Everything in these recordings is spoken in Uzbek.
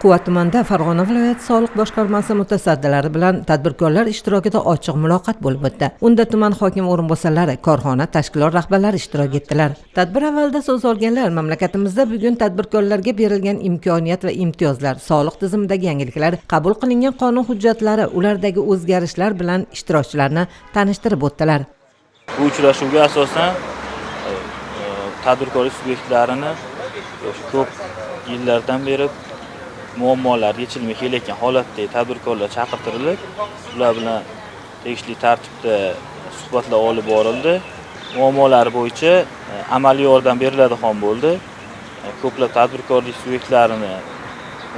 Quvat tumanida Farg'ona viloyati soliq boshqarmasi mutasaddilari bilan tadbirkorlar ishtirokida ochiq muloqot bo'lib o'tdi. Unda tuman hokimi o'rinbosarlari, korxona, tashkilot rahbarlari ishtirok etdilar. Tadbir avvalida so'z olganlar mamlakatimizda bugun tadbirkorlarga berilgan imkoniyat va imtiyozlar, soliq tizimidagi yangiliklar, qabul qilingan qonun hujjatlari, ulardagi o'zgarishlar bilan ishtirokchilarni tanishtirib o'tdilar. Bu uchrashuvga asosan tadbirkorlik subyektlarini ko'p yillardan beri muammolar yechilmay kelayotgan holatda tadbirkorlar chaqirtirilib, ular bilan tegishli tartibda suhbatlar olib borildi. Muammolar bo'yicha amaliy yordam beriladigan bo'ldi. Ko'plab tadbirkorlik subyektlarining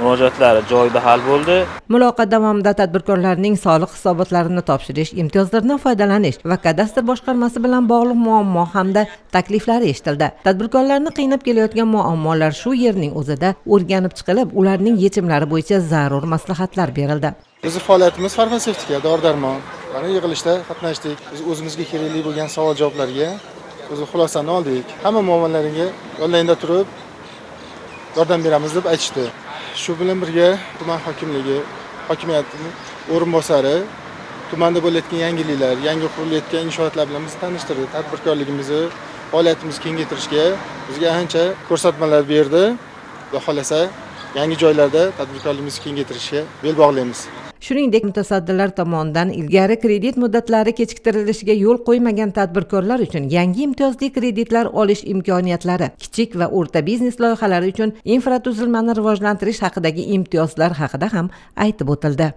murojaatlari joyida hal bo'ldi. Muloqot davomida tadbirkorlarning soliq hisobotlarini topshirish, imtiyozlardan foydalanish va kadastr boshqarmasi bilan bog'liq muammo hamda takliflari eshitildi. Tadbirkorlarni qiynab kelayotgan muammolar shu yerning o'zida o'rganib chiqilib, ularning yechimlari bo'yicha zarur maslahatlar berildi. Bizning faoliyatimiz farmatsevtika, dori-darmon. Mana yig'ilishda qatnashdik. Biz o'zimizga kerakli bo'lgan savol-javoblarga o'zi xulosani oldik. Hamma muammolaringga onlaynda turib yordam beramiz deb aytishdi. Shu bilan birga tuman hokimligi, hokimiyatining o'rinbosari tumanda bo'layotgan yangiliklar, yangi qurilayotgan inshootlar bilan bizni tanishtirdi. Tadbirkorligimizni, faoliyatimizni kengaytirishga bizga ancha ko'rsatmalar berdi. Xudo xolasa, yangi joylarda tadbirkorligimizni kengaytirishga bel bog'laymiz. Shuningdek, mutasaddilar tomonidan ilgari kredit muddatlari kechiktirilishiga yo'l qo'ymagan tadbirkorlar uchun yangi imtiyozli kreditlar olish imkoniyatlari, kichik va o'rta biznes loyihalari uchun infratuzilmani rivojlantirish haqidagi imtiyozlar haqida ham aytib o'tildi.